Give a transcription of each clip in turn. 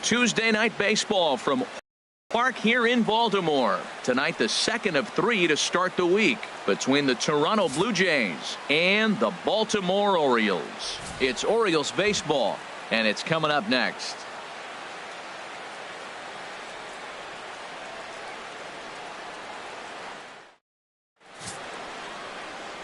Tuesday night baseball from Park here in Baltimore. Tonight, the second of 3 to start the week between the Toronto Blue Jays and the Baltimore Orioles. It's Orioles baseball, and it's coming up next.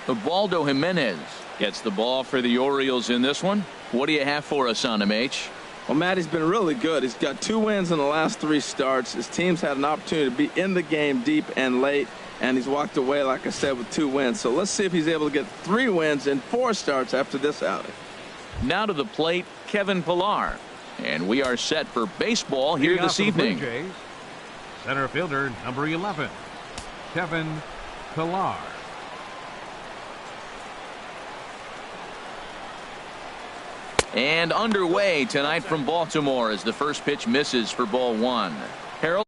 Ubaldo Jimenez gets the ball for the Orioles in this one. What do you have for us on him, H? Well, Matt, he's been really good. He's got 2 wins in the last 3 starts. His team's had an opportunity to be in the game deep and late, and he's walked away, like I said, with 2 wins. So let's see if he's able to get 3 wins in 4 starts after this outing. Now to the plate, Kevin Pillar. And we are set for baseball here this evening. Blue Jays, center fielder number 11, Kevin Pillar. And underway tonight from Baltimore as the first pitch misses for ball 1. Harold,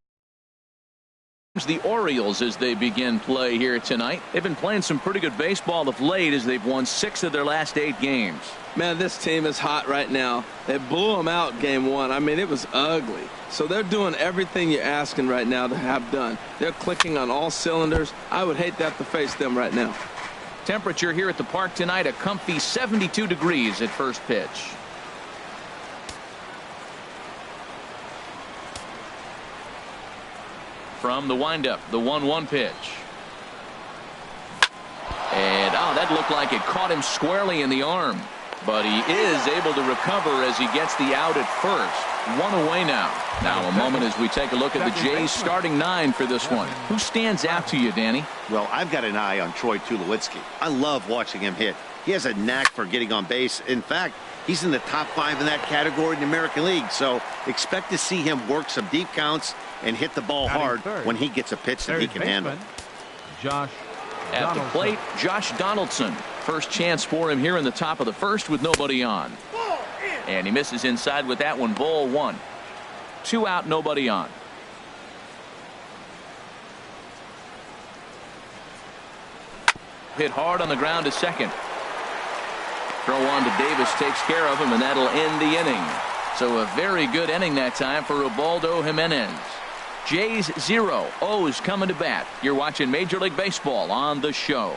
the Orioles as they begin play here tonight. They've been playing some pretty good baseball of late as they've won 6 of their last 8 games. Man, this team is hot right now. They blew them out game 1. I mean, it was ugly. So they're doing everything you're asking right now to have done. They're clicking on all cylinders. I would hate to have to face them right now. Temperature here at the park tonight, a comfy 72 degrees at first pitch. From the windup, the 1-1 pitch. And, that looked like it caught him squarely in the arm. But he is able to recover as he gets the out at first. 1 away now. Now a moment as we take a look at the Jays starting 9 for this one. Who stands out to you, Danny? Well, I've got an eye on Troy Tulowitzki. I love watching him hit. He has a knack for getting on base. In fact, he's in the top 5 in that category in the American League. So expect to see him work some deep counts and hit the ball hard when he gets a pitch that he can handle. Josh at the plate, Josh Donaldson. First chance for him here in the top of the first with nobody on. And he misses inside with that one. Ball 1. 2 out, nobody on. Hit hard on the ground to second. Throw on to Davis takes care of him, and that'll end the inning. So a very good inning that time for Ubaldo Jimenez. Jays 0, O's coming to bat. You're watching Major League Baseball on the show.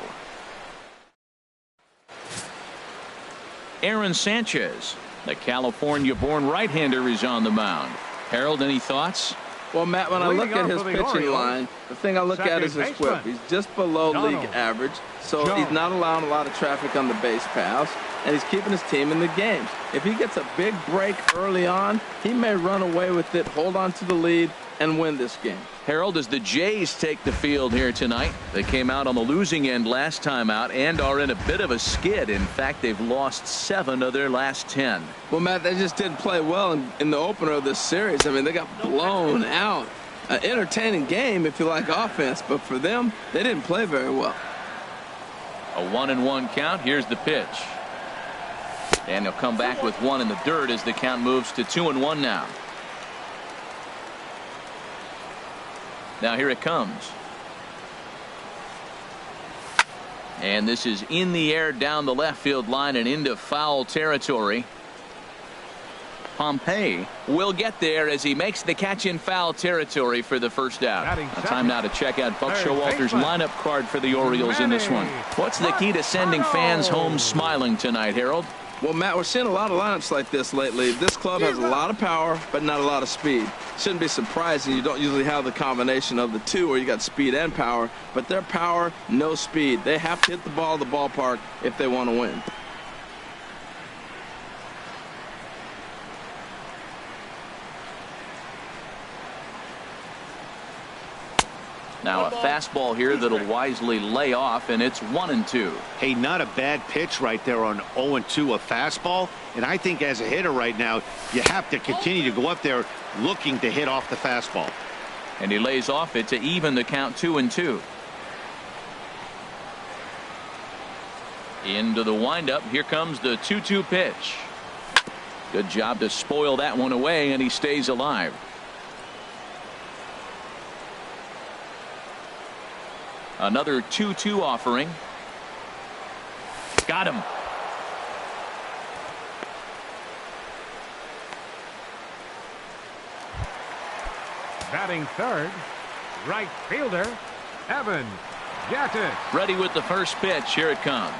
Aaron Sanchez, the California-born right-hander, is on the mound. Harold, any thoughts? Well, Matt, when I look at his pitching line, the thing I look at is his whip. He's just below league average, so he's not allowing a lot of traffic on the base paths, and he's keeping his team in the game. If he gets a big break early on, he may run away with it, hold on to the lead, and win this game. Harold, as the Jays take the field here tonight, they came out on the losing end last time out and are in a bit of a skid. In fact, they've lost 7 of their last 10. Well, Matt, they just didn't play well in the opener of this series. I mean, they got blown out. An entertaining game if you like offense, but for them, they didn't play very well. A 1-1 count. Here's the pitch. And they'll come back with 1 in the dirt as the count moves to 2-1 now. Now here it comes. And this is in the air down the left field line and into foul territory. Pompey will get there as he makes the catch in foul territory for the first out. Time now to check out Buck Showalter's lineup card for the Orioles in this one. What's the key to sending fans home smiling tonight, Harold? Well, Matt, we're seeing a lot of lineups like this lately. This club has a lot of power, but not a lot of speed. Shouldn't be surprising. You don't usually have the combination of the two where you got speed and power, but their power, no speed. They have to hit the ball at the ballpark if they want to win. Now a fastball here that'll wisely lay off, and it's 1-2. Hey, not a bad pitch right there on 0-2, a fastball. And I think as a hitter right now, you have to continue to go up there looking to hit off the fastball. And he lays off it to even the count 2-2. Into the windup. Here comes the 2-2 pitch. Good job to spoil that one away, and he stays alive. Another 2-2 offering. Got him. Batting third, right fielder, Evan Gattis. Ready with the first pitch. Here it comes.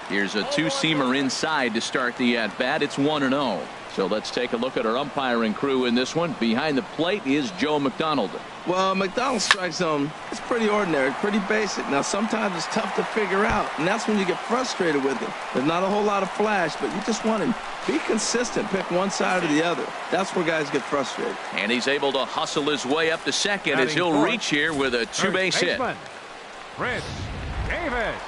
Here's a two-seamer inside to start the at-bat. It's 1-0. So let's take a look at our umpiring crew in this one. Behind the plate is Joe McDonald. Well, McDonald's strike zone is pretty ordinary, pretty basic. Now, sometimes it's tough to figure out, and that's when you get frustrated with it. There's not a whole lot of flash, but you just want him. Be consistent. Pick one side or the other. That's where guys get frustrated. And he's able to hustle his way up to second as he'll reach here with a two-base hit. Chris Davis.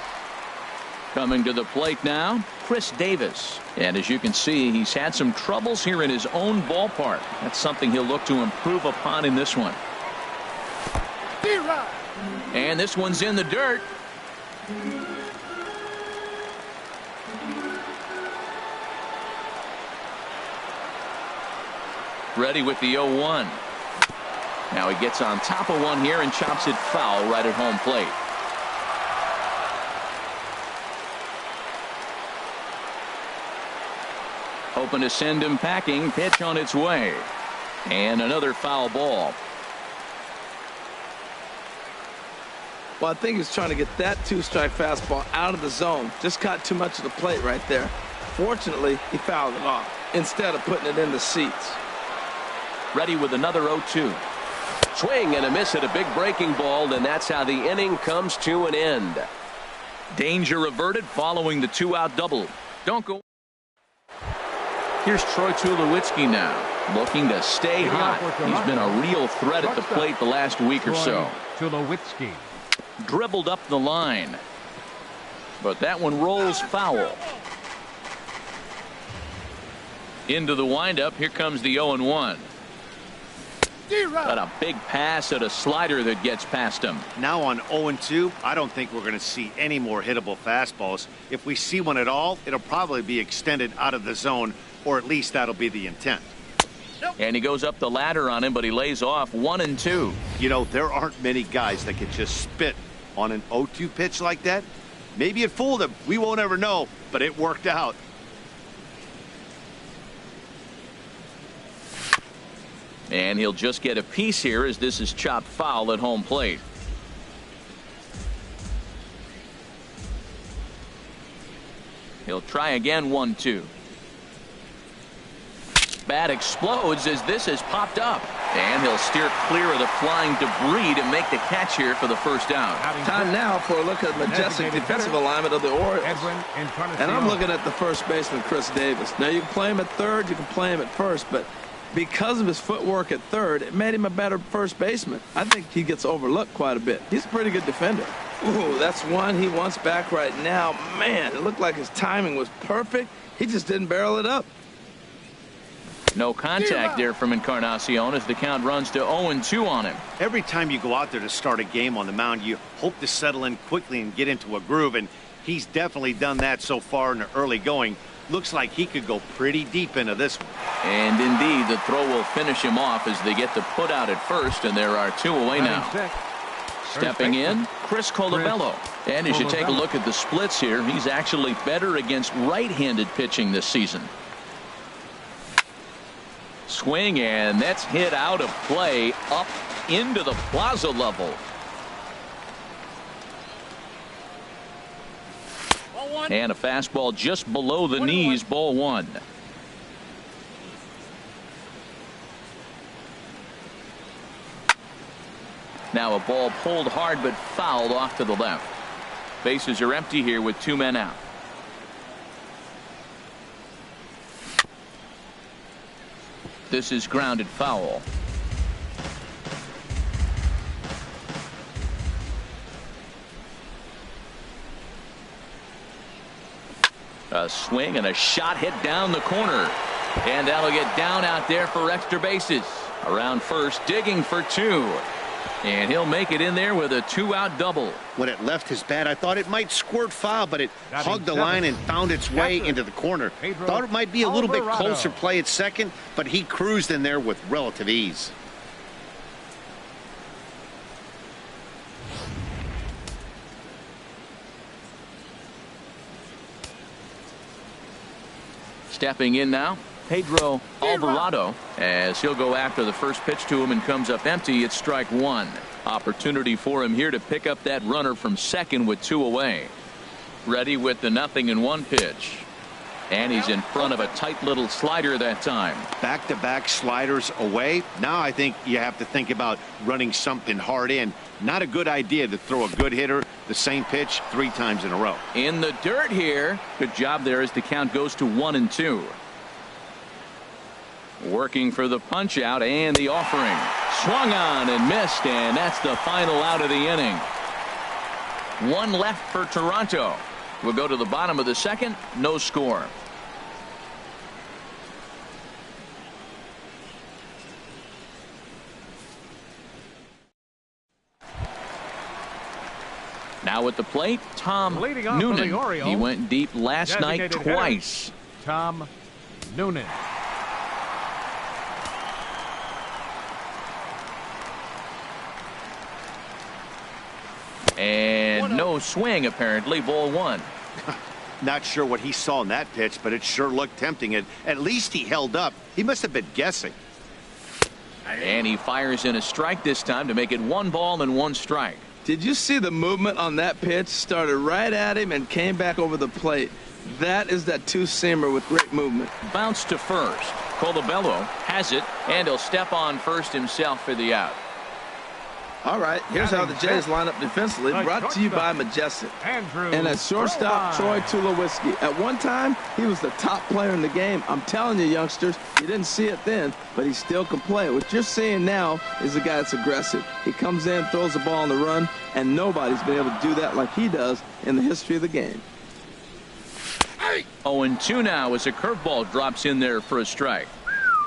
Coming to the plate now, Chris Davis. And as you can see, he's had some troubles here in his own ballpark. That's something he'll look to improve upon in this one. And this one's in the dirt. Ready with the 0-1. Now he gets on top of one here and chops it foul right at home plate. Hoping to send him packing. Pitch on its way. And another foul ball. Well, I think he was trying to get that two-strike fastball out of the zone. Just caught too much of the plate right there. Fortunately, he fouled it off instead of putting it in the seats. Ready with another 0-2. Swing and a miss at a big breaking ball, and that's how the inning comes to an end. Danger averted following the two-out double. Don't go. Here's Troy Tulowitzki now, looking to stay hot. He's been a real threat at the plate the last week or so. Tulowitzki. Dribbled up the line, but that one rolls foul. Into the windup. Here comes the 0-1. Got a big pass at a slider that gets past him. Now on 0-2, I don't think we're going to see any more hittable fastballs. If we see one at all, it'll probably be extended out of the zone, or at least that'll be the intent. And he goes up the ladder on him, but he lays off 1-2. You know, there aren't many guys that can just spit on an 0-2 pitch like that. Maybe it fooled him. We won't ever know, but it worked out. And he'll just get a piece here as this is chopped foul at home plate. He'll try again. 1-2. Bat explodes as this has popped up. And he'll steer clear of the flying debris to make the catch here for the first down. Time now for a look at the majestic defensive alignment of the Orioles. And I'm looking at the first baseman, Chris Davis. Now, you can play him at third, you can play him at first, but because of his footwork at third, it made him a better first baseman. I think he gets overlooked quite a bit. He's a pretty good defender. Ooh, that's one he wants back right now. Man, it looked like his timing was perfect. He just didn't barrel it up. No contact there from Encarnacion as the count runs to 0-2 on him. Every time you go out there to start a game on the mound, you hope to settle in quickly and get into a groove, and he's definitely done that so far in the early going. Looks like he could go pretty deep into this one. And indeed, the throw will finish him off as they get the put out at first, and there are two away now. Stepping in, Chris Colabello. And as you take a look at the splits here, he's actually better against right-handed pitching this season. Swing, and that's hit out of play up into the plaza level. And a fastball just below the knees, ball one. Now a ball pulled hard but fouled off to the left. Bases are empty here with two men out. This is grounded foul. A swing and a shot hit down the corner. And that'll get down out there for extra bases. Around first, digging for two. And he'll make it in there with a two-out double. When it left his bat, I thought it might squirt foul, but it hugged the line and found its way into the corner. Thought it might be a little bit closer play at second, but he cruised in there with relative ease. Stepping in now, Pedro Alvarado, as he'll go after the first pitch to him and comes up empty. It's strike one. Opportunity for him here to pick up that runner from second with 2 away. Ready with the 0-1 pitch. And he's in front of a tight little slider that time. Back-to-back sliders away. Now I think you have to think about running something hard in. Not a good idea to throw a good hitter the same pitch 3 times in a row. In the dirt here. Good job there as the count goes to 1-2. Working for the punch out and the offering. Swung on and missed, and that's the final out of the inning. 1 left for Toronto. We'll go to the bottom of the second. No score. Now at the plate, Tom Noonan. He went deep last night twice. Tom Noonan. And no swing, apparently. Ball 1. Not sure what he saw in that pitch, but it sure looked tempting. At least he held up. He must have been guessing. And he fires in a strike this time to make it 1 ball and 1 strike. Did you see the movement on that pitch? Started right at him and came back over the plate. That is that two-seamer with great movement. Bounce to first. Colabello has it, and he'll step on first himself for the out. All right, here's how the Jays line up defensively, brought to you by Majestic. And at shortstop, Troy Tulowitzki. At one time, he was the top player in the game. I'm telling you, youngsters, you didn't see it then, but he still can play. What you're seeing now is a guy that's aggressive. He comes in, throws the ball on the run, and nobody's been able to do that like he does in the history of the game. 0-2 now as a curveball drops in there for a strike.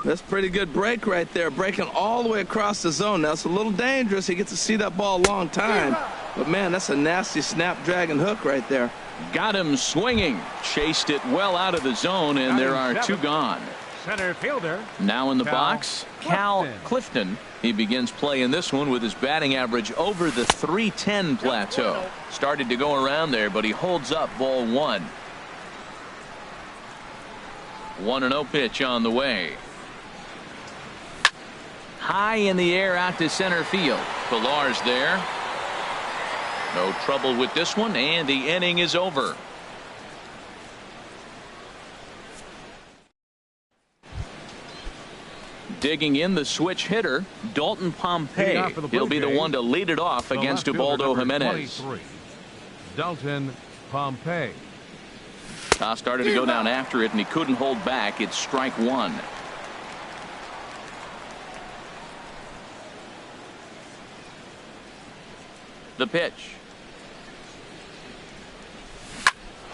That's a pretty good break right there, breaking all the way across the zone. Now, it's a little dangerous. He gets to see that ball a long time. But, man, that's a nasty snapdragon hook right there. Got him swinging. Chased it well out of the zone, and there are 2 gone. Center fielder. Now in the box, Cal Clifton. He begins playing this one with his batting average over the .310 plateau. Started to go around there, but he holds up ball 1. 1-0 pitch on the way. High in the air out to center field. Pilar's there. No trouble with this one, and the inning is over. Digging in the switch hitter, Dalton Pompey. He'll be the one to lead it off against Ubaldo Jimenez. Dalton Pompey. Toss started to go down after it, and he couldn't hold back. It's strike 1. The pitch.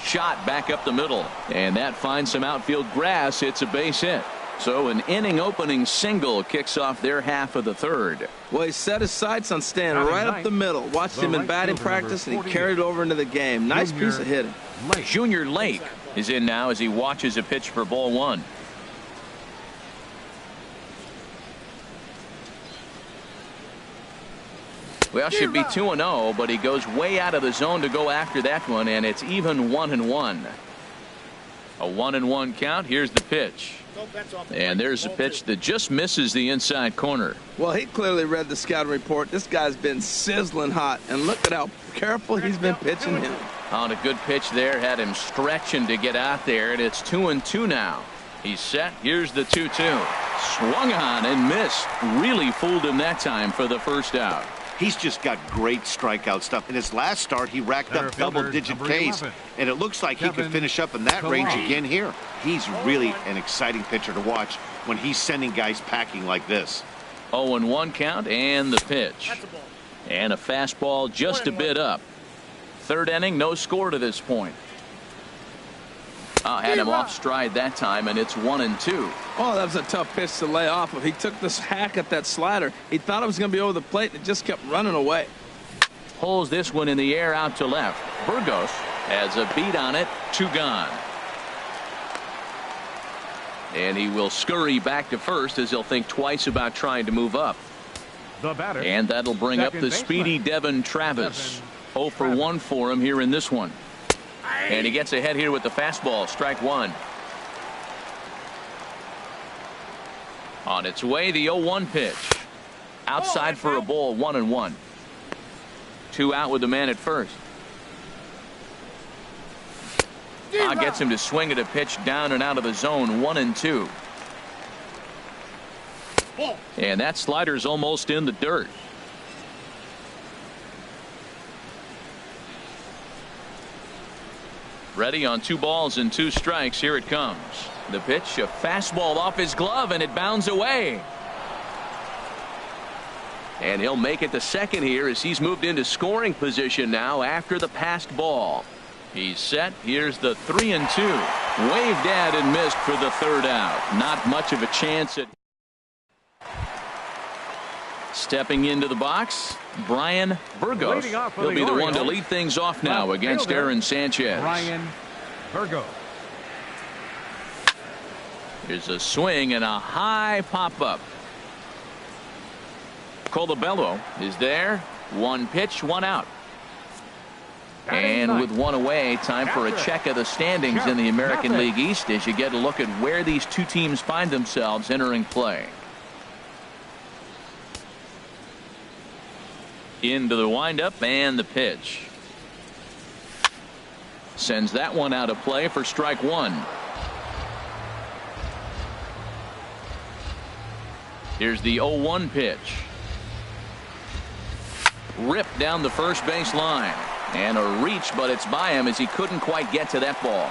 Shot back up the middle, and that finds some outfield grass. It's a base hit. So an inning opening single kicks off their half of the third. Well, he set his sights on staying right up the middle. Watched him in batting practice, and he carried it over into the game. Nice piece of hitting. Junior Lake is in now as he watches a pitch for ball 1. Well, should be 2-0, but he goes way out of the zone to go after that one, and it's even 1-1. A 1-1 count. Here's the pitch. And there's a pitch that just misses the inside corner. Well, he clearly read the scouting report. This guy's been sizzling hot, and look at how careful he's been pitching him. On a good pitch there, had him stretching to get out there, and it's 2-2 now. He's set. Here's the 2-2. Swung on and missed. Really fooled him that time for the first out. He's just got great strikeout stuff. In his last start, he racked up double-digit Ks, and it looks like he could finish up in that range again here. He's really an exciting pitcher to watch when he's sending guys packing like this. 0-1 count and the pitch. And a fastball just a bit up. Third inning, no score to this point. Had him off stride that time, and it's 1-2. Oh, that was a tough pitch to lay off of. He took this hack at that slider. He thought it was going to be over the plate, and it just kept running away. Pulls this one in the air out to left. Burgos has a beat on it. 2 gone. And he will scurry back to first as he'll think twice about trying to move up. The batter. And that'll bring up the speedy Devin Travis. 0 for 1 for him here in this one. And he gets ahead here with the fastball. Strike 1. On its way, the 0-1 pitch. Outside for a ball, 1-1. 2 out with the man at first. Gets him to swing at a pitch down and out of the zone, 1-2. And that slider's almost in the dirt. Ready on 2 balls and 2 strikes. Here it comes. The pitch, a fastball off his glove, and it bounds away. And he'll make it to second here as he's moved into scoring position now after the passed ball. He's set. Here's the 3-2. Waved at and missed for the 3rd out. Not much of a chance at. Stepping into the box, Brian Burgos. He'll be the one to lead things off now against Aaron Sanchez. Brian Burgos. Here's a swing and a high pop-up. Colabello is there. 1 pitch, 1 out. And with 1 away, time for a check of the standings in the American League East as you get a look at where these 2 teams find themselves entering play. Into the windup and the pitch. Sends that one out of play for strike 1. Here's the 0-1 pitch. Ripped down the first base line. And a reach, but it's by him as he couldn't quite get to that ball.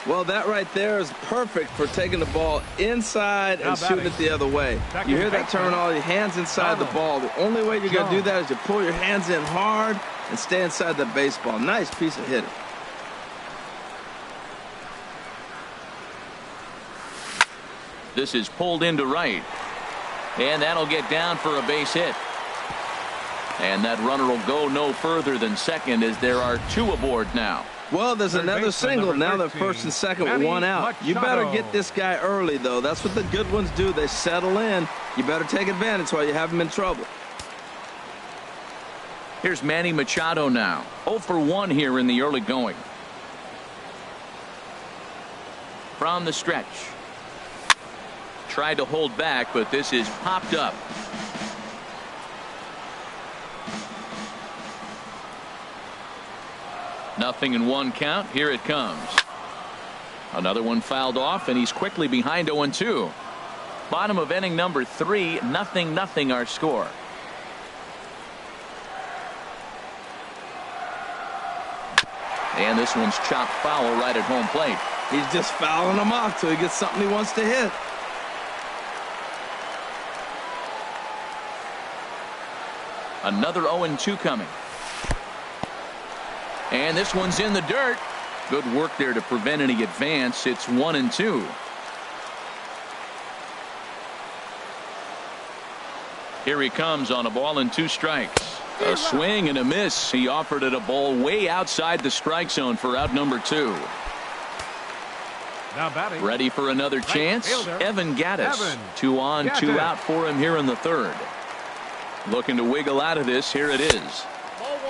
Well, that right there is perfect for taking the ball inside and shooting it the other way. You hear that terminology, hands inside the ball. The only way you're going to do that is to pull your hands in hard and stay inside the baseball. Nice piece of hitting. This is pulled into right. And that'll get down for a base hit. And that runner will go no further than second as there are 2 aboard now. Well, there's another single. Now they're first and second with 1 out. You better get this guy early, though. That's what the good ones do. They settle in. You better take advantage while you have him in trouble. Here's Manny Machado now. 0 for 1 here in the early going. From the stretch. Tried to hold back, but this is popped up. Nothing in 1 count. Here it comes. Another one fouled off, and he's quickly behind 0-2. Bottom of inning number 3, 0-0 our score. And this one's chopped foul right at home plate. He's just fouling them off till he gets something he wants to hit. Another 0-2 coming. And this one's in the dirt. Good work there to prevent any advance. It's 1-2. Here he comes on a ball and 2 strikes. A swing and a miss. He offered it a ball way outside the strike zone for out number 2. Now batting. Ready for another chance. Evan Gattis. 2 on, 2 out for him here in the 3rd. Looking to wiggle out of this. Here it is.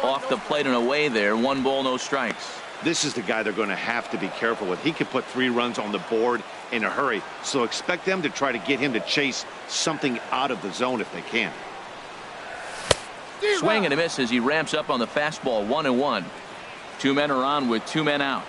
Off the plate and away there. 1 ball, no strikes. This is the guy they're going to have to be careful with. He can put 3 runs on the board in a hurry, so expect them to try to get him to chase something out of the zone if they can. Swing and a miss as he ramps up on the fastball. 1-1. 2 men are on with 2 men out.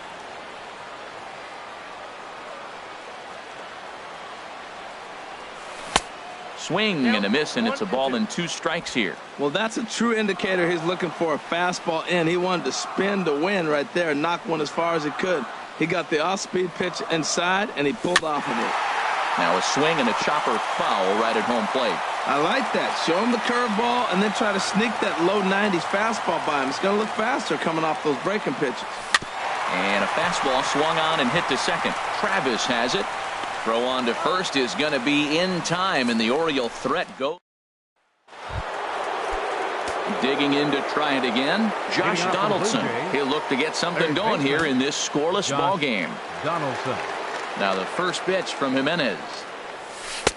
Swing and a miss, and it's a ball and 2 strikes here. Well, that's a true indicator. He's looking for a fastball in. He wanted to spin to win right there, knock one as far as he could. He got the off-speed pitch inside, and he pulled off of it. Now a swing and a chopper foul right at home plate. I like that. Show him the curveball and then try to sneak that low 90s fastball by him. It's going to look faster coming off those breaking pitches. And a fastball swung on and hit to second. Travis has it. Throw on to first is going to be in time, and the Oriole threat goes. Digging in to try it again. Josh Donaldson. He'll look to get something going here in this scoreless ball game. Donaldson. Now the first pitch from Jimenez.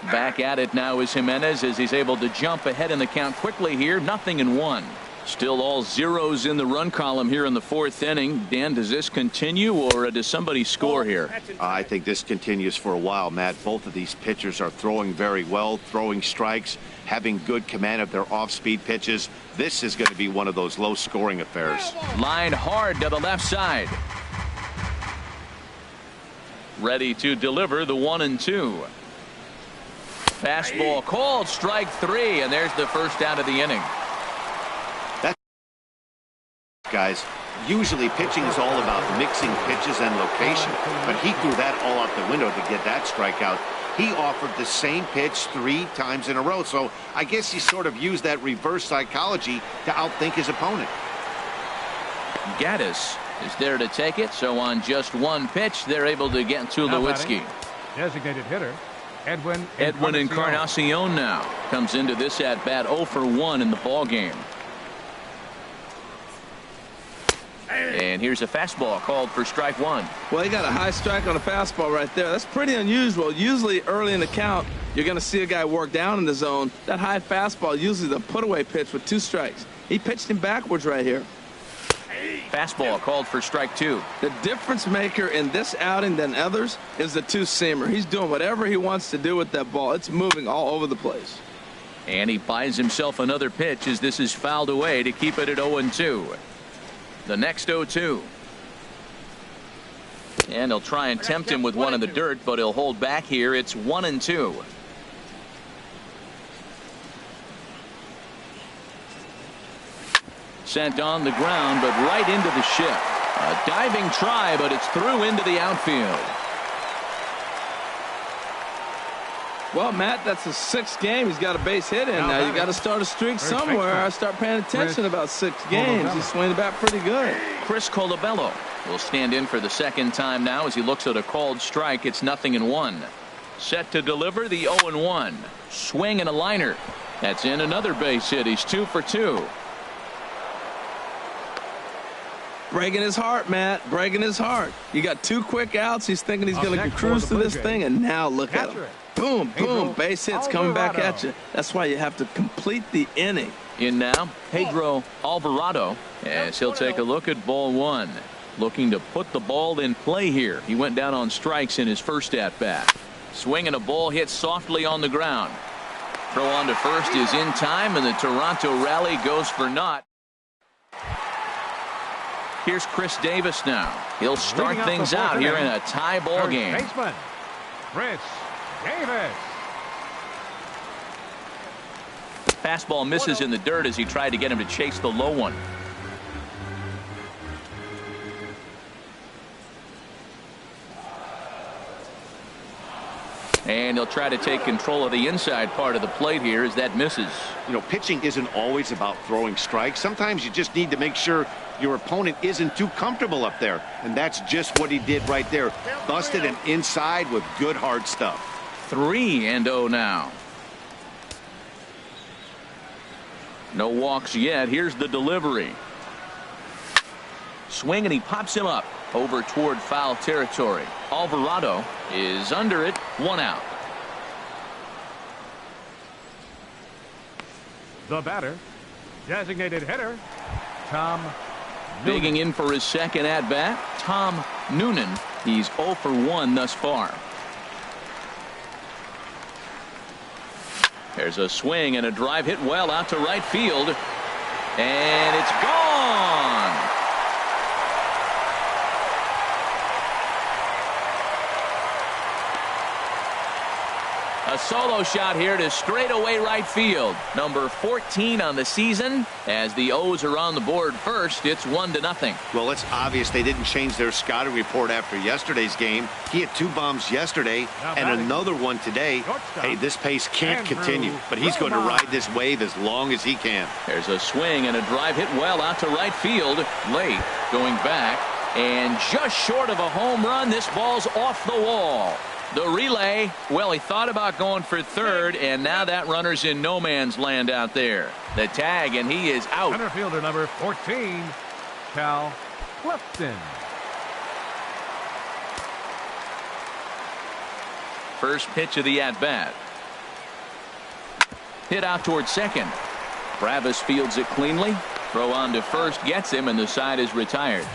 Back at it now is Jimenez as he's able to jump ahead in the count quickly here. 0-1. Still all zeros in the run column here in the fourth inning. Dan, does this continue, or does somebody score here? I think this continues for a while, Matt. Both of these pitchers are throwing very well, throwing strikes, having good command of their off-speed pitches. This is going to be one of those low-scoring affairs. Line hard to the left side. Ready to deliver the 1-2. Fastball called, strike three, and there's the first out of the inning. Guys, usually pitching is all about mixing pitches and location, but he threw that all out the window to get that strikeout. He offered the same pitch 3 times in a row, so I guess he sort of used that reverse psychology to outthink his opponent. Gaddis is there to take it, so on just one pitch, they're able to get to Tulowitzki. Designated hitter, Edwin Encarnacion now comes into this at bat 0 for 1 in the ball game. And here's a fastball called for strike one. Well, he got a high strike on a fastball right there. That's pretty unusual. Usually early in the count, you're going to see a guy work down in the zone. That high fastball, usually the put-away pitch with 2 strikes. He pitched him backwards right here. Fastball called for strike two. The difference maker in this outing than others is the two-seamer. He's doing whatever he wants to do with that ball. It's moving all over the place. And he buys himself another pitch as this is fouled away to keep it at 0-2. The next 0-2. And they'll try and tempt him with one in the dirt, but he'll hold back here. It's 1-2. Sent on the ground, but right into the ship. A diving try, but it's through into the outfield. Well, Matt, that's the 6th game. He's got a base hit in. Now you got to start a streak somewhere. Start paying attention about 6 games. He's swinging the bat pretty good. Chris Colabello will stand in for the second time now as he looks at a called strike. It's 0-1. Set to deliver the 0-1. Swing and a liner. That's in another base hit. He's 2 for 2. Breaking his heart, Matt. Breaking his heart. You got 2 quick outs. He's thinking he's going to cruise through this thing, and now look at him. Boom, boom, base hits coming back at you. That's why you have to complete the inning. In now, Pedro Alvarado, as he'll take a look at ball one. Looking to put the ball in play here. He went down on strikes in his first at-bat. Swinging a ball hit softly on the ground. Throw on to first is in time, and the Toronto rally goes for naught. Here's Chris Davis now. He'll start things out here in a tie ball game. Baseman, Chris Davis. Fastball misses in the dirt as he tried to get him to chase the low one. And he'll try to take control of the inside part of the plate here as that misses. You know, pitching isn't always about throwing strikes. Sometimes you just need to make sure your opponent isn't too comfortable up there. And that's just what he did right there. Busted an inside with good hard stuff. 3-0 now. No walks yet. Here's the delivery. Swing, and he pops him up over toward foul territory. Alvarado is under it. 1 out. The batter, designated hitter, Tom Noonan. Digging in for his second at-bat, Tom Noonan. He's 0 for 1 thus far. There's a swing and a drive hit well out to right field. And it's gone. A solo shot here to straightaway right field. Number 14 on the season. As the O's are on the board first, it's 1-0. Well, it's obvious they didn't change their scouting report after yesterday's game. He had 2 bombs yesterday and another one today. Hey, this pace can't continue, but he's going to ride this wave as long as he can. There's a swing and a drive hit well out to right field. Late, going back, and just short of a home run. This ball's off the wall. The relay, well, he thought about going for third, and now that runner's in no man's land out there. The tag, and he is out. Center fielder number 14, Cal Clifton. First pitch of the at-bat. Hit out towards second. Bravis fields it cleanly. Throw on to first gets him, and the side is retired.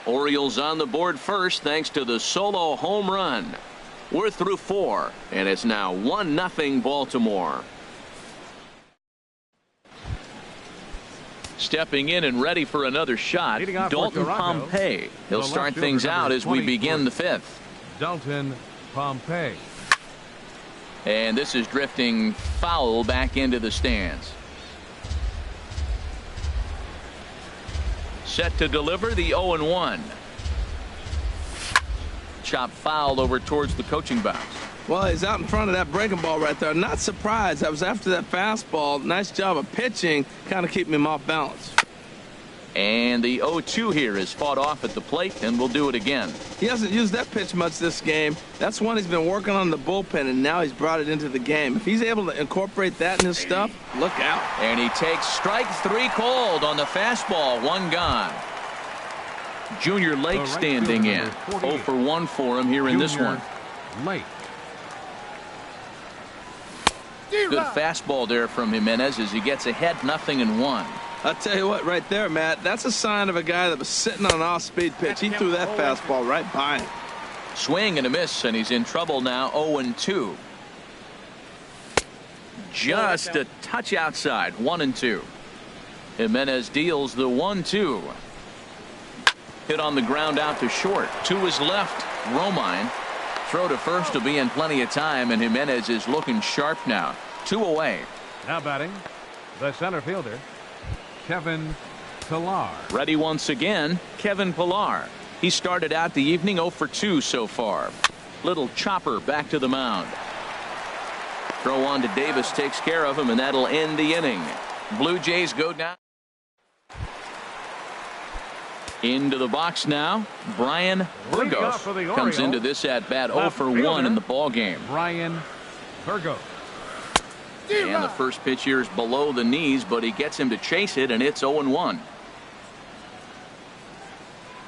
Orioles on the board first thanks to the solo home run. We're through 4, and it's now 1-0 Baltimore. Stepping in and ready for another shot, Dalton Pompey. He'll start things out as we begin the 5th. Dalton Pompey. And this is drifting foul back into the stands. Set to deliver the 0-1. Chop foul over towards the coaching box. Well, he's out in front of that breaking ball right there. Not surprised. That was after that fastball. Nice job of pitching, kind of keeping him off balance. And the 0-2 here is fought off at the plate, and we'll do it again. He hasn't used that pitch much this game. That's one he's been working on the bullpen, and now he's brought it into the game. If he's able to incorporate that in his stuff, look out. And he takes strike 3 cold on the fastball. 1 gone. Junior Lake standing in. 0 for 1 for him here in this one. Lake. Good fastball there from Jimenez as he gets ahead 0-1. I'll tell you what, right there, Matt, that's a sign of a guy that was sitting on an off-speed pitch. He threw that fastball right by him. Swing and a miss, and he's in trouble now. 0-2. Just a touch outside. 1-2. Jimenez deals the 1-2. Hit on the ground out to short. 2 is left. Romine. Throw to first will be in plenty of time, and Jimenez is looking sharp now. 2 away. Now batting, the center fielder, Kevin Pillar. Ready once again, Kevin Pillar. He started out the evening 0 for 2 so far. Little chopper back to the mound. Throw on to Davis takes care of him, and that'll end the inning. Blue Jays go down. Into the box now, Brian Burgos comes into this at bat 0 for 1 in the ball game. Brian Burgos. And the first pitch here is below the knees, but he gets him to chase it, and it's 0-1.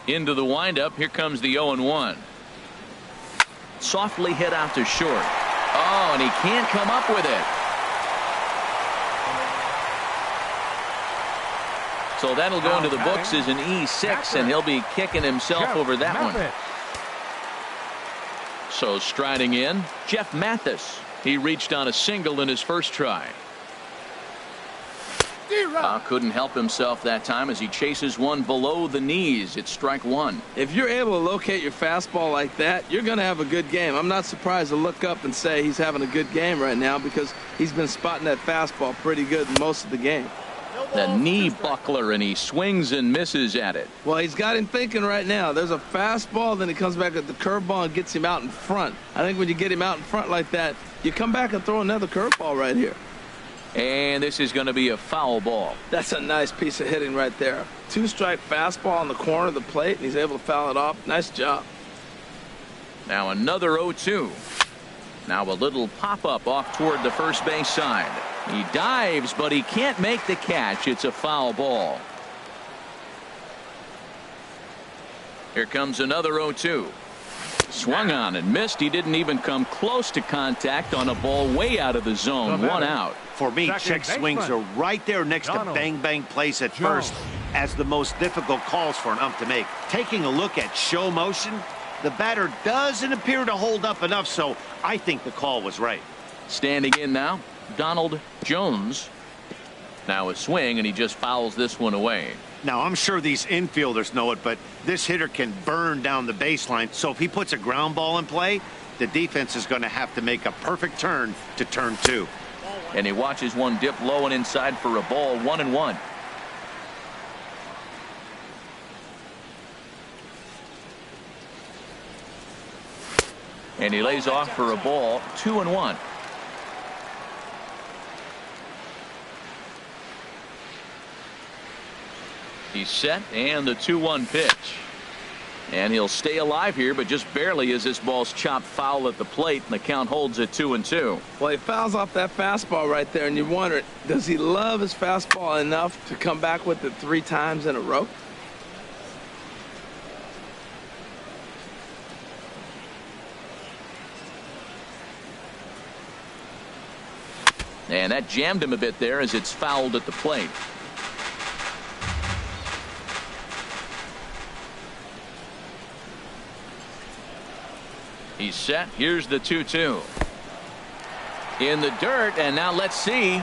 Into the windup, here comes the 0-1. Softly hit out to short. Oh, and he can't come up with it. So that'll go into the books as an E6, and he'll be kicking himself over that one. So striding in, Jeff Mathis. He reached on a single in his first try. Couldn't help himself that time as he chases one below the knees. It's strike 1. If you're able to locate your fastball like that, you're going to have a good game. I'm not surprised to look up and say he's having a good game right now because he's been spotting that fastball pretty good most of the game. The knee buckler, and he swings and misses at it. Well, he's got him thinking right now. There's a fastball, then he comes back at the curveball and gets him out in front. I think when you get him out in front like that, you come back and throw another curveball right here. And this is going to be a foul ball. That's a nice piece of hitting right there. 2-strike fastball on the corner of the plate, and he's able to foul it off. Nice job. Now another 0-2. Now a little pop-up off toward the first base side. He dives, but he can't make the catch. It's a foul ball. Here comes another 0-2. Swung on and missed. He didn't even come close to contact on a ball way out of the zone. 1 out. For me, check swings are right there next to bang-bang plays at first as the most difficult calls for an ump to make. Taking a look at show motion, the batter doesn't appear to hold up enough, so I think the call was right. Standing in now, Donald Jones. Now a swing, and he just fouls this one away. Now, I'm sure these infielders know it, but this hitter can burn down the baseline, so if he puts a ground ball in play, the defense is going to have to make a perfect turn to turn 2. And he watches one dip low and inside for a ball. 1-1. And he lays off for a ball. 2-1. He's set, and the 2-1 pitch. And he'll stay alive here, but just barely as this ball's chopped foul at the plate, and the count holds at 2-2. Well, he fouls off that fastball right there, and you wonder, does he love his fastball enough to come back with it 3 times in a row? And that jammed him a bit there as it's fouled at the plate. He's set. Here's the 2-2. In the dirt, and now let's see.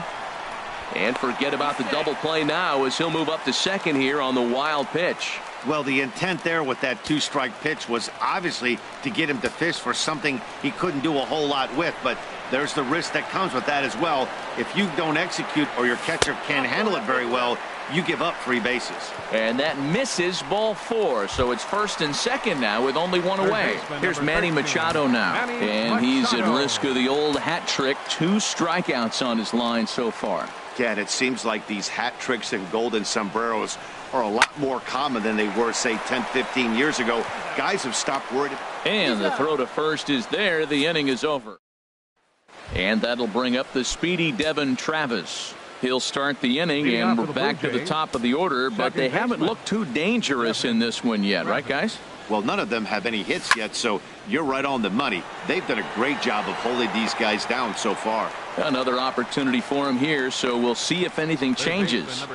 And forget about the double play now as he'll move up to second here on the wild pitch. Well, the intent there with that 2-strike pitch was obviously to get him to fish for something he couldn't do a whole lot with, but there's the risk that comes with that as well. If you don't execute or your catcher can't handle it very well, you give up 3 bases. And that misses, ball 4. So it's first and second now with only 1 away. Here's Manny Machado now. And he's at risk of the old hat trick. 2 strikeouts on his line so far. Again, it seems like these hat tricks and golden sombreros are a lot more common than they were, say, 10, 15 years ago. Guys have stopped worrying. And the throw to first is there. The inning is over. And that'll bring up the speedy Devin Travis. He'll start the inning, and we're back to the top of the order, but they haven't looked too dangerous in this one yet, right, guys? Well, none of them have any hits yet, so you're right on the money. They've done a great job of holding these guys down so far. Another opportunity for him here, so we'll see if anything changes.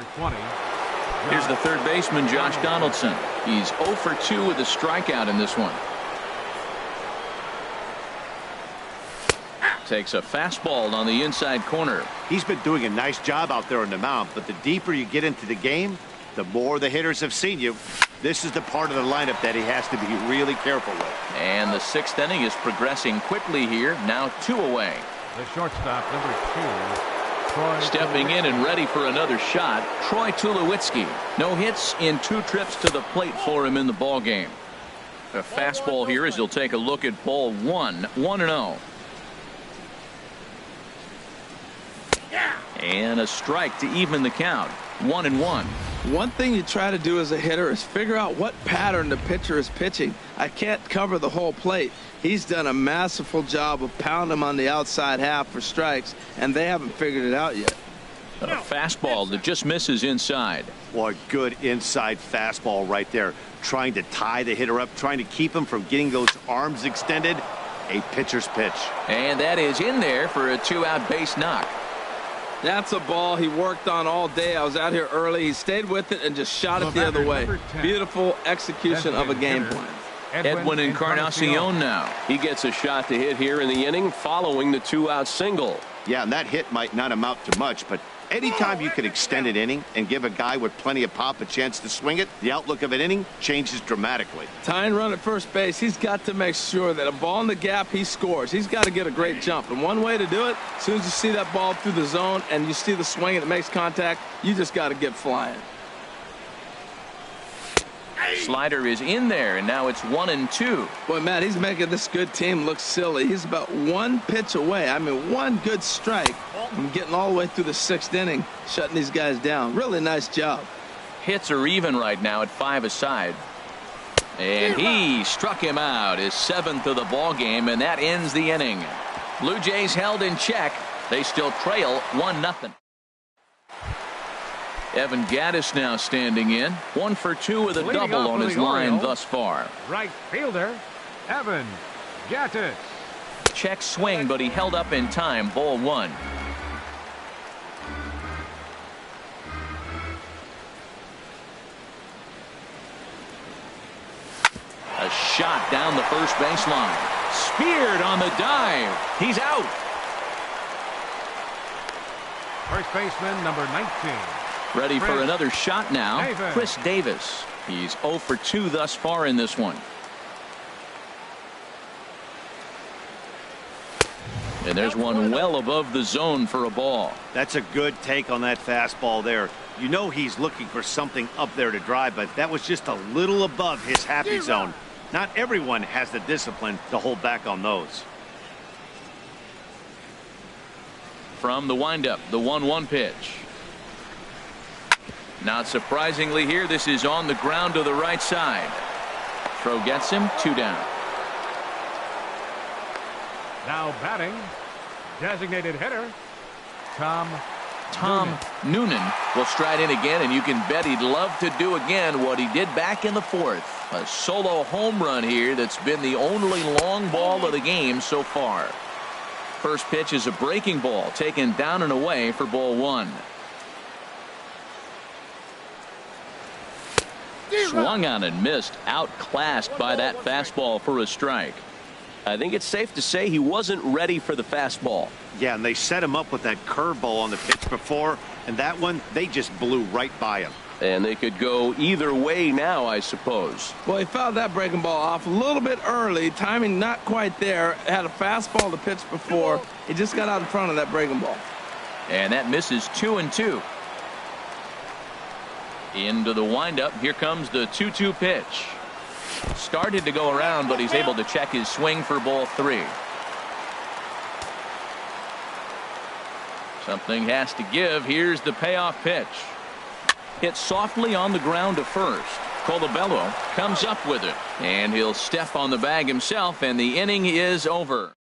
Here's the third baseman, Josh Donaldson. He's 0 for 2 with a strikeout in this one. Takes a fastball on the inside corner. He's been doing a nice job out there on the mound, but the deeper you get into the game, the more the hitters have seen you. This is the part of the lineup that he has to be really careful with. And the 6th inning is progressing quickly here. Now 2 away. The shortstop, number 2, Troy. Stepping in and ready for another shot, Troy Tulowitzki. No hits in 2 trips to the plate for him in the ball game. A fastball here as he'll take a look at ball 1. 1-0. And a strike to even the count. 1-1. One thing you try to do as a hitter is figure out what pattern the pitcher is pitching. I can't cover the whole plate. He's done a masterful job of pounding him on the outside half for strikes, and they haven't figured it out yet. A fastball that just misses inside. Well, a good inside fastball right there. Trying to tie the hitter up, trying to keep him from getting those arms extended. A pitcher's pitch. And that is in there for a 2-out base knock. That's a ball he worked on all day. I was out here early. He stayed with it and just shot it the other way. Beautiful execution of a game plan. Edwin Encarnacion now. He gets a shot to hit here in the inning following the 2-out single. Yeah, and that hit might not amount to much, but anytime you can extend an inning and give a guy with plenty of pop a chance to swing it, the outlook of an inning changes dramatically. Tying run at first base, he's got to make sure that a ball in the gap, he scores. He's got to get a great jump. And one way to do it, as soon as you see that ball through the zone and you see the swing and it makes contact, you just got to get flying. Slider is in there, and now it's 1-2. Boy, Matt, he's making this good team look silly. He's about 1 pitch away. I mean, 1 good strike from getting all the way through the 6th inning, shutting these guys down. Really nice job. Hits are even right now at 5 aside. And he struck him out, his 7th of the ball game, and that ends the inning. Blue Jays held in check. They still trail 1-0. Evan Gattis now standing in. 1 for 2 with a double on his line thus far. Right fielder, Evan Gattis. Check swing, but he held up in time. Ball 1. A shot down the first baseline. Speared on the dive. He's out. First baseman, number 19. Ready for another shot now. Chris Davis. He's 0 for 2 thus far in this one. And there's one well above the zone for a ball. That's a good take on that fastball there. You know he's looking for something up there to drive, but that was just a little above his happy zone. Not everyone has the discipline to hold back on those. From the windup, the 1-1 pitch. Not surprisingly here, this is on the ground to the right side. Throw gets him, 2 down. Now batting, designated hitter, Tom Noonan will stride in again, and you can bet he'd love to do again what he did back in the 4th. A solo home run here that's been the only long ball of the game so far. First pitch is a breaking ball taken down and away for ball one. Swung on and missed, outclassed by that fastball for a strike. I think it's safe to say he wasn't ready for the fastball. Yeah, and they set him up with that curveball on the pitch before, and that one, they just blew right by him. And they could go either way now, I suppose. Well, he fouled that breaking ball off a little bit early. Timing not quite there. Had a fastball to pitch before. He just got out in front of that breaking ball. And that misses 2-2. Into the windup. Here comes the 2-2 pitch. Started to go around, but he's able to check his swing for ball three. Something has to give. Here's the payoff pitch. Hit softly on the ground to first. Colabello comes up with it, and he'll step on the bag himself, and the inning is over.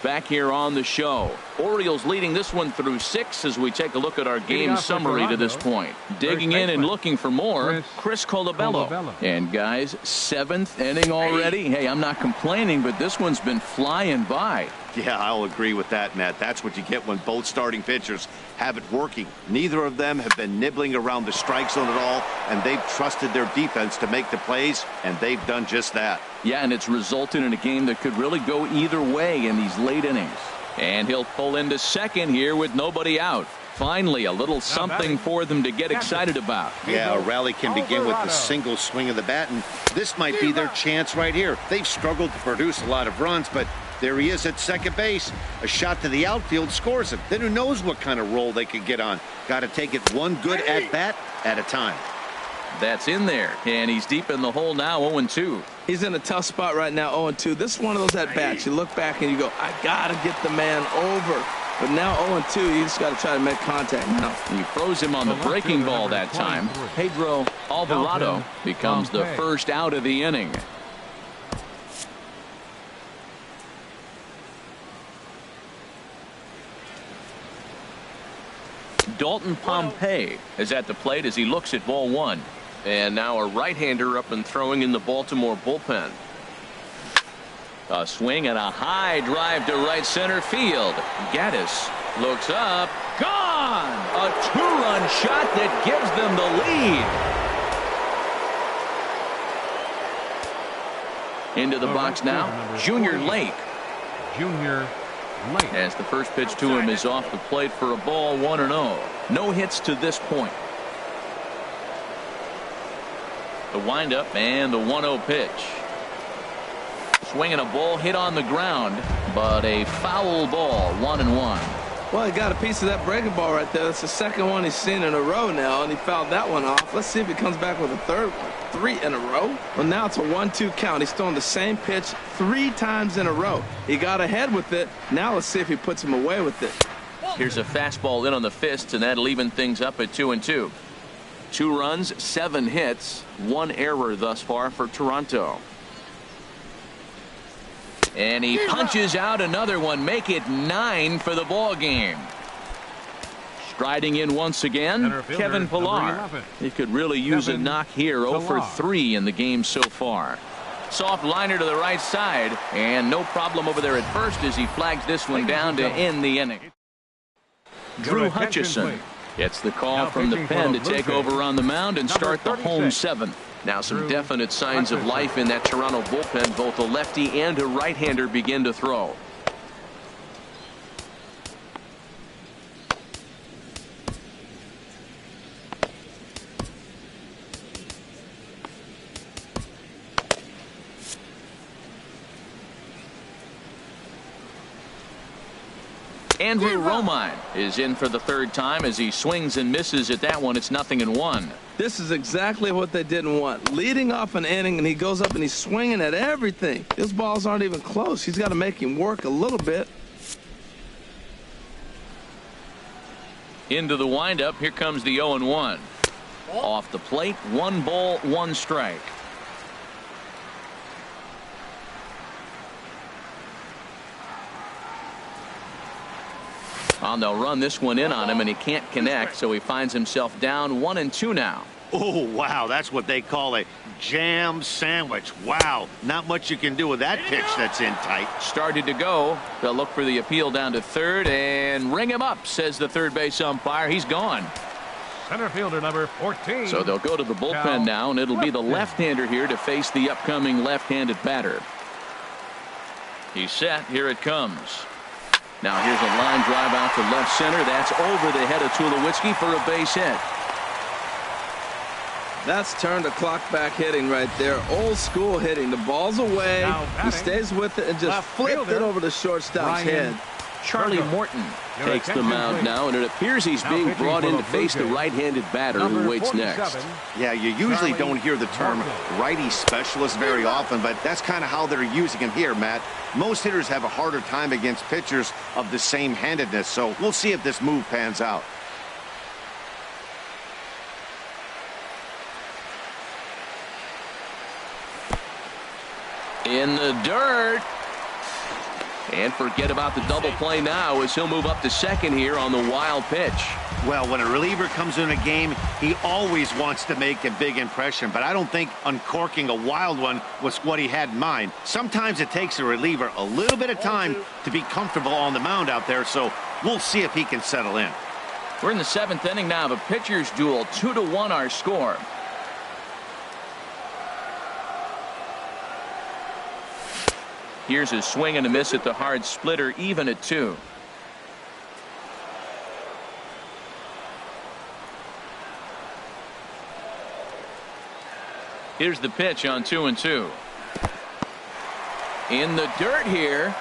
Back here on the show, Orioles leading this one through 6 as we take a look at our game summary to this point. Digging in and looking for more, Chris Colabello. And guys, 7th inning already. Hey, I'm not complaining, but this one's been flying by. Yeah, I'll agree with that, Matt. That's what you get when both starting pitchers have it working. Neither of them have been nibbling around the strike zone at all, and they've trusted their defense to make the plays, and they've done just that. Yeah, and it's resulted in a game that could really go either way in these late innings. And he'll pull into second here with nobody out. Finally, a little something for them to get excited about. Yeah, a rally can begin with the single swing of the bat, and this might be their chance right here. They've struggled to produce a lot of runs, but there he is at second base. A shot to the outfield scores him. Then who knows what kind of roll they could get on. Got to take it one good at-bat at a time. That's in there, and he's deep in the hole now, 0-2. He's in a tough spot right now, 0-2. This is one of those at-bats. You look back and you go, I got to get the man over. But now 0-2, you just got to try to make contact now. He froze him on the breaking ball that time. Pedro Alvarado becomes the first out of the inning. Dalton Pompey is at the plate as he looks at ball one. And now a right-hander up and throwing in the Baltimore bullpen. A swing and a high drive to right center field. Gaddis looks up. Gone! A two-run shot that gives them the lead. Into the box now, Junior Lake. Junior Lake. As the first pitch to him is off the plate for a ball, 1-0. No hits to this point. The windup and the 1-0 pitch. Swinging a ball hit on the ground, but a foul ball, 1-1. Well, he got a piece of that breaking ball right there. That's the second one he's seen in a row now, and he fouled that one off. Let's see if he comes back with a third one. 3 in a row. Well, now it's a 1-2 count. He's throwing the same pitch 3 times in a row. He got ahead with it. Now let's see if he puts him away with it. Here's a fastball in on the fist, and that'll even things up at 2-2. 2 runs, 7 hits, 1 error thus far for Toronto. And he punches out another one, make it 9 for the ball game. Striding in once again, Kevin Pillar. He could really use a knock here. 0 for 3 in the game so far. Soft liner to the right side, and no problem over there at first as he flags this one down to end the inning. Drew Hutchison gets the call from the pen to take over on the mound and start the home 7th. Now some definite signs of life in that Toronto bullpen. Both a lefty and a right-hander begin to throw. Andrew Romine is in for the 3rd time as he swings and misses at that one. It's 0-1. This is exactly what they didn't want. Leading off an inning, and he goes up and he's swinging at everything. His balls aren't even close. He's got to make him work a little bit. Into the windup. Here comes the 0-1. Off the plate, 1 ball, 1 strike. They'll run this one in on him, and he can't connect, so he finds himself down 1-2 now. Oh, wow, that's what they call a jam sandwich. Wow, not much you can do with that pitch that's in tight. Started to go. They'll look for the appeal down to third and ring him up, says the third base umpire. He's gone. Center fielder number 14. So they'll go to the bullpen now, and it'll be the left-hander here to face the upcoming left-handed batter. He's set. Here it comes. Now here's a line drive out to left center. That's over the head of Tulowitzki for a base hit. That's turn the clock back hitting right there. Old school hitting. The ball's away. He stays with it and just flipped it over the shortstop's head. Charlie Morton takes the mound now, and it appears he's being brought in to face the right-handed batter who waits next. Yeah, you usually don't hear the term righty specialist very often, but that's kind of how they're using him here, Matt. Most hitters have a harder time against pitchers of the same handedness, so we'll see if this move pans out. In the dirt. And forget about the double play now as he'll move up to second here on the wild pitch. Well, when a reliever comes in a game, he always wants to make a big impression, but I don't think uncorking a wild one was what he had in mind. Sometimes it takes a reliever a little bit of time to be comfortable on the mound out there, so we'll see if he can settle in. We're in the seventh inning now of a pitcher's duel. 2-1 our score. Here's a swing and a miss at the hard splitter, even at 2. Here's the pitch on 2-2. In the dirt here.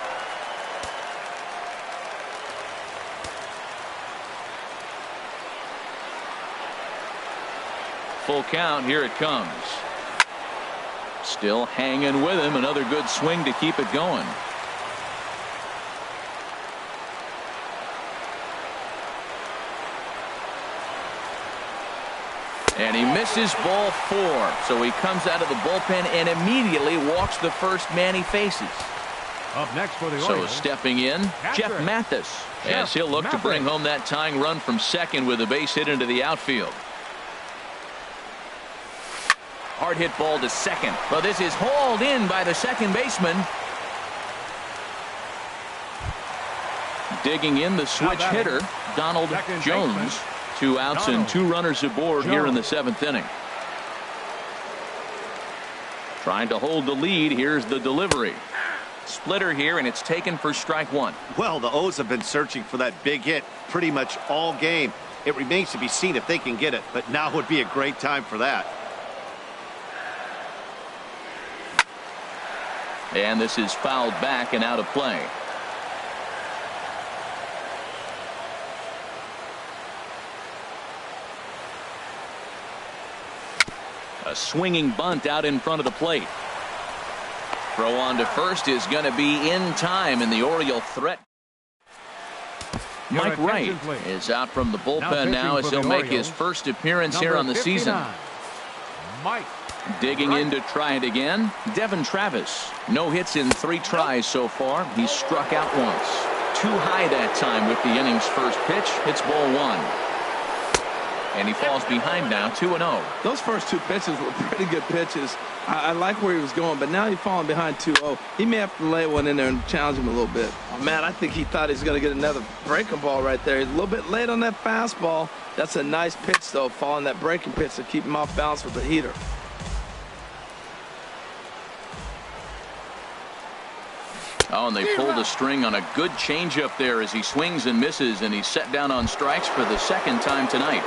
Full count. Here it comes. Still hanging with him. Another good swing to keep it going. And he misses ball 4. So he comes out of the bullpen and immediately walks the first man he faces. Up next for the So Orioles, stepping in, Jeff Mathis, as he'll look to bring home that tying run from second with a base hit into the outfield. Hard hit ball to second. But this is hauled in by the second baseman. Digging in the switch hitter, Donald Jones. 2 outs and 2 runners aboard here in the 7th inning. Trying to hold the lead. Here's the delivery. Splitter here, and it's taken for strike 1. Well, the O's have been searching for that big hit pretty much all game. It remains to be seen if they can get it, but now would be a great time for that. And this is fouled back and out of play. A swinging bunt out in front of the plate. Throw on to first is going to be in time, and the Oriole threat. Mike Wright is out from the bullpen now as he'll make his first appearance here on the season. Mike. Digging in to try it again, Devin Travis. No hits in 3 tries so far. He's struck out once. Too high that time with the inning's first pitch. It's ball 1. And he falls behind now, 2-0. Those first 2 pitches were pretty good pitches. I like where he was going, but now he's falling behind 2-0. He may have to lay one in there and challenge him a little bit. Oh, man, I think he thought he was going to get another breaking ball right there. He's a little bit late on that fastball. That's a nice pitch, though, following that breaking pitch to keep him off balance with the heater. Oh, and they pulled a string on a good changeup there as he swings and misses, and he's set down on strikes for the 2nd time tonight.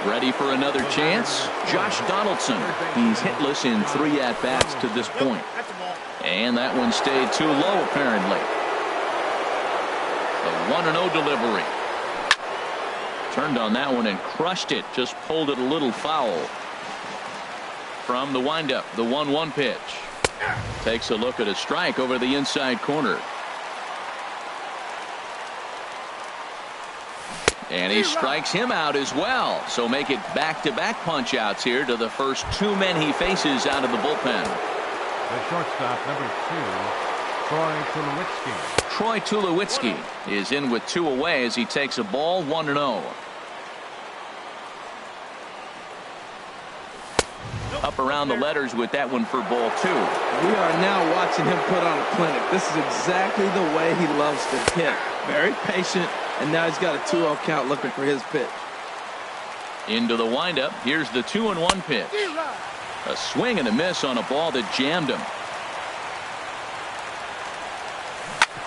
Ready for another chance? Josh Donaldson. He's hitless in 3 at-bats to this point. And that one stayed too low, apparently. The 1-0 delivery. Turned on that one and crushed it. Just pulled it a little foul. From the windup, the 1-1 pitch. Takes a look at a strike over the inside corner. And he strikes him out as well. So make it back-to-back punch-outs here to the first 2 men he faces out of the bullpen. The shortstop, number 2, Troy Tulowitzki. Troy Tulowitzki is in with 2 away as he takes a ball, 1-0. Upper around the letters with that one for ball 2. We are now watching him put on a clinic. This is exactly the way he loves to hit. Very patient, and now he's got a 2-0 count looking for his pitch. Into the windup. Here's the 2-1 pitch. A swing and a miss on a ball that jammed him.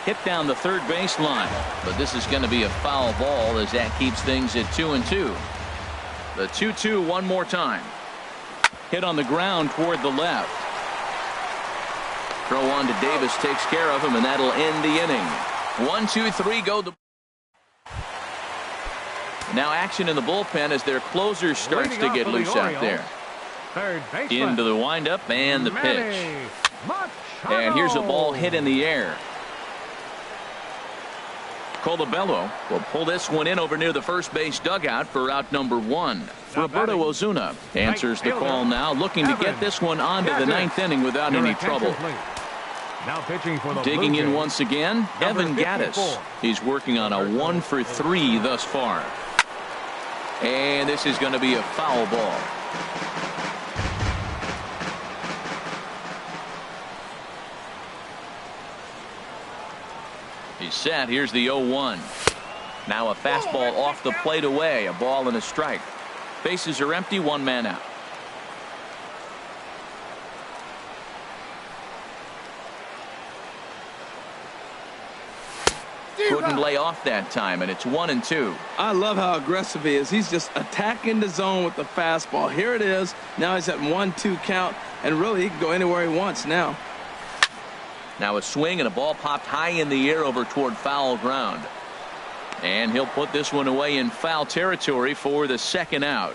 Hit down the third baseline, but this is going to be a foul ball as that keeps things at 2-2. The 2-2 one more time. Hit on the ground toward the left. Throw on to Davis takes care of him, and that'll end the inning. 1, 2, 3 go. Now action in the bullpen as their closer starts to get loose out there. Into the windup and the pitch. And here's a ball hit in the air. Colabello will pull this one in over near the first base dugout for out number 1. Roberto Ozuna answers the call now, looking to get this one on to the 9th inning without any trouble. Now pitching for the Digging in once again, Evan Gattis. He's working on a 1 for 3 thus far. And this is going to be a foul ball. He's set. Here's the 0-1. Now a fastball off the plate away. A ball and a strike. Bases are empty. 1 man out. Couldn't lay off that time, and it's 1-2. I love how aggressive he is. He's just attacking the zone with the fastball. Here it is. Now he's at 1-2 count, and really he can go anywhere he wants now. Now a swing and a ball popped high in the air over toward foul ground. And he'll put this one away in foul territory for the second out.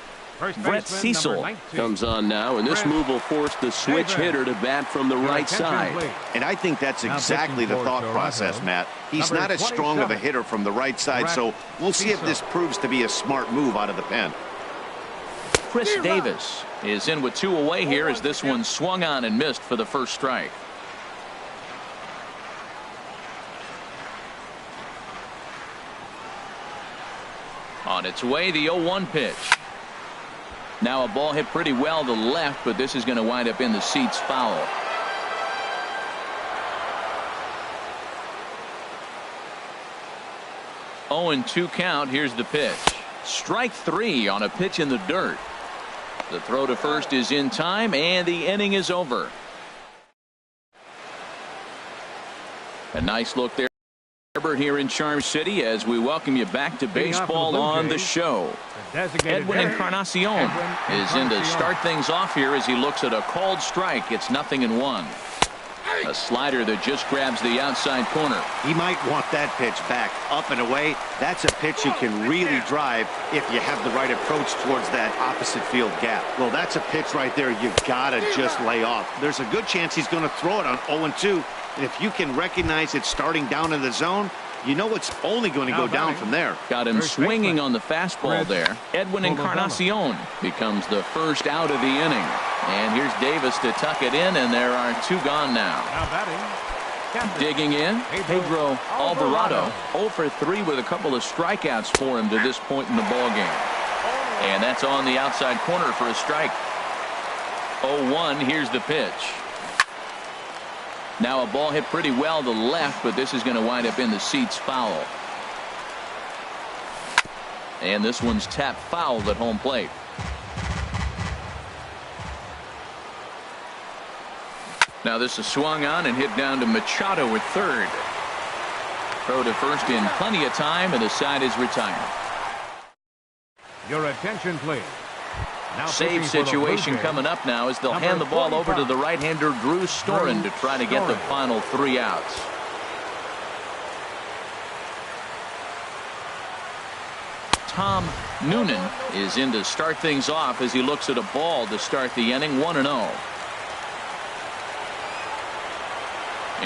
Brett Cecil comes on now, and this move will force the switch hitter to bat from the right side. And I think that's exactly the thought process, Matt. He's not as strong of a hitter from the right side, so we'll see if this proves to be a smart move out of the pen. Chris Davis is in with 2 away here as this one swung on and missed for the first strike. On its way, the 0-1 pitch. Now a ball hit pretty well to the left, but this is going to wind up in the seats foul. Oh, and 2 count. Here's the pitch. Strike 3 on a pitch in the dirt. The throw to first is in time, and the inning is over. A nice look there here in Charm City as we welcome you back to baseball on the show. Edwin Encarnacion is in to start things off here as he looks at a called strike. It's 0-1. A slider that just grabs the outside corner. He might want that pitch back up and away. That's a pitch you can really drive if you have the right approach towards that opposite field gap. Well, that's a pitch right there you've got to just lay off. There's a good chance he's going to throw it on 0-2. And if you can recognize it starting down in the zone, you know it's only going to go down from there. Got him swinging on the fastball there. Edwin Encarnacion becomes the first out of the inning. And here's Davis to tuck it in, and there are 2 gone now. Digging in, Pedro Alvarado. 0 for 3 with a couple of strikeouts for him to this point in the ballgame. And that's on the outside corner for a strike. 0-1, here's the pitch. Now a ball hit pretty well to the left, but this is going to wind up in the seats foul. And this one's tapped foul at home plate. Now this is swung on and hit down to Machado at third. Throw to first in plenty of time, and the side is retired. Your attention, please. Save situation coming up now as they'll hand the ball over to the right-hander Drew Storen to try to get the final 3 outs. Tom Noonan is in to start things off as he looks at a ball to start the inning. 1-0.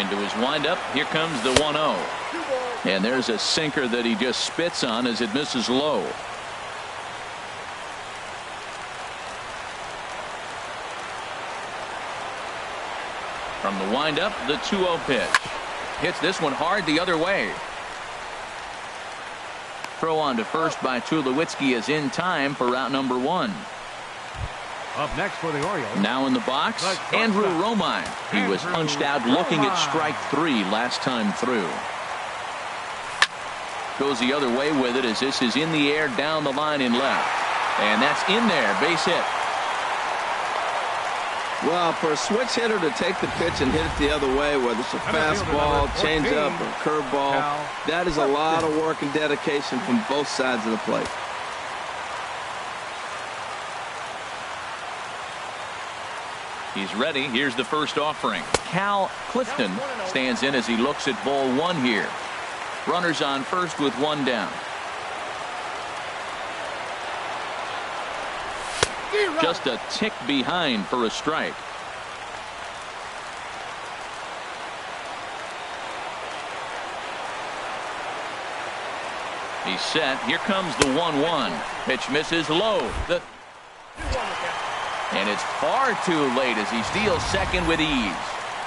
Into his windup. Here comes the 1-0. And there's a sinker that he just spits on as it misses low. From the windup, the 2-0 pitch. Hits this one hard the other way. Throw on to first by Tulowitzki is in time for route number 1. Up next for the Orioles. Now in the box, Andrew Romine. He was punched out looking at strike 3 last time through. Goes the other way with it as this is in the air down the line in left. And that's in there, base hit. Well, for a switch hitter to take the pitch and hit it the other way, whether it's a fastball, changeup, or curveball, that is a lot of work and dedication from both sides of the plate. He's ready. Here's the first offering. Cal Clifton stands in as he looks at ball 1 here. Runners on first with 1 down. Just a tick behind for a strike. He's set. Here comes the 1-1. Pitch misses low. And it's far too late as he steals second with ease.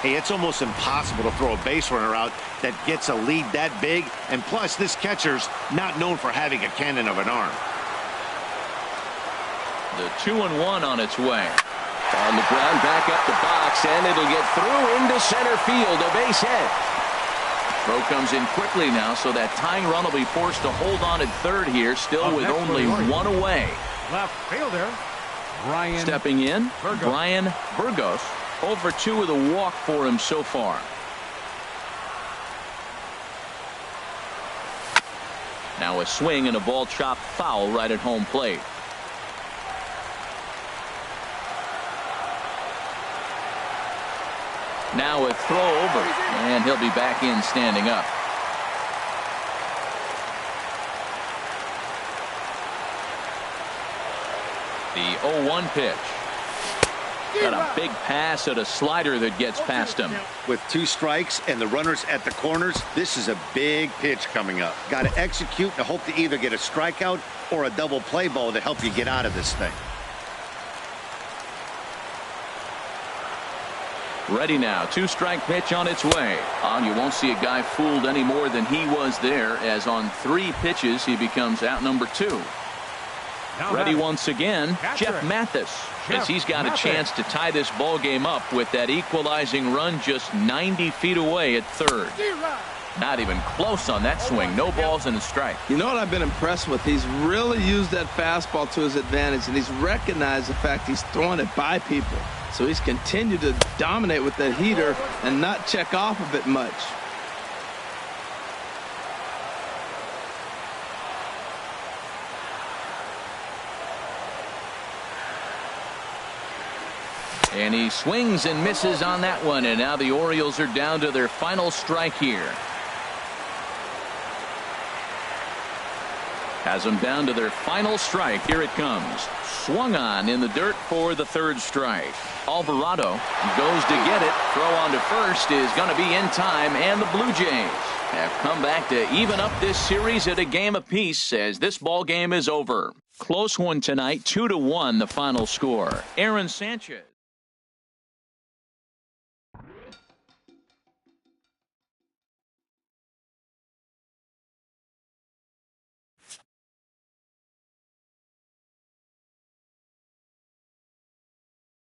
Hey, it's almost impossible to throw a base runner out that gets a lead that big. And plus, this catcher's not known for having a cannon of an arm. The 2-1 on its way. On the ground, back up the box, and it'll get through into center field. A base hit. Throw comes in quickly now, so that tying run will be forced to hold on at third here, still with only 1 away. Left fielder, Brian. Stepping in, Burgos. Brian Burgos. 0 for 2 with a walk for him so far. Now a swing and a ball chopped foul right at home plate. Now a throw over, and he'll be back in standing up. The 0-1 pitch. Got a big pass at a slider that gets past him. With 2 strikes and the runners at the corners, this is a big pitch coming up. Got to execute and hope to either get a strikeout or a double play ball to help you get out of this thing. Ready now. 2-strike pitch on its way. You won't see a guy fooled any more than he was there, as on 3 pitches he becomes out number 2. Ready once again, Jeff Mathis, as he's got a chance to tie this ball game up with that equalizing run just 90 feet away at third. Not even close on that swing. No balls and a strike. You know what I've been impressed with? He's really used that fastball to his advantage, and he's recognized the fact he's throwing it by people. So he's continued to dominate with that heater and not check off of it much. And he swings and misses on that one, and now the Orioles are down to their final strike here. Has them down to their final strike. Here it comes. Swung on in the dirt for the 3rd strike. Alvarado goes to get it. Throw on to first is going to be in time, and the Blue Jays have come back to even up this series at a game apiece as this ball game is over. Close one tonight, 2-1 the final score. Aaron Sanchez.